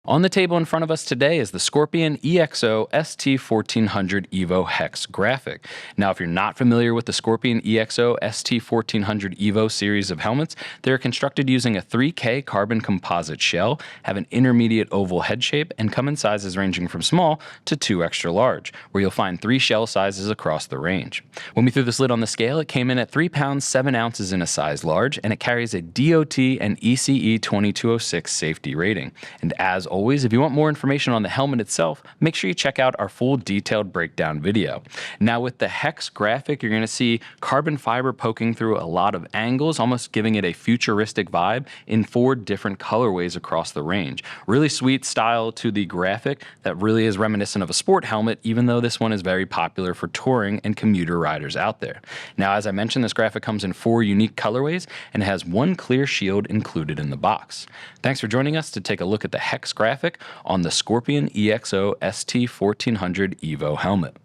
On the table in front of us today is the Scorpion EXO-ST1400 Evo Hex graphic. Now, if you're not familiar with the Scorpion EXO-ST1400 Evo series of helmets, they're constructed using a 3K carbon composite shell, have an intermediate oval head shape, and come in sizes ranging from small to 2 extra large, where you'll find 3 shell sizes across the range. When we threw this lid on the scale, it came in at 3 pounds 7 ounces in a size large, and it carries a DOT and ECE 2206 safety rating. And as always, if you want more information on the helmet itself, make sure you check out our full detailed breakdown video. Now, with the Hex graphic, you're going to see carbon fiber poking through a lot of angles, almost giving it a futuristic vibe in 4 different colorways across the range. Really sweet style to the graphic that really is reminiscent of a sport helmet, even though this one is very popular for touring and commuter riders out there. Now, as I mentioned, this graphic comes in 4 unique colorways and has 1 clear shield included in the box. Thanks for joining us to take a look at the Hex graphic on the Scorpion EXO-ST1400 Evo helmet.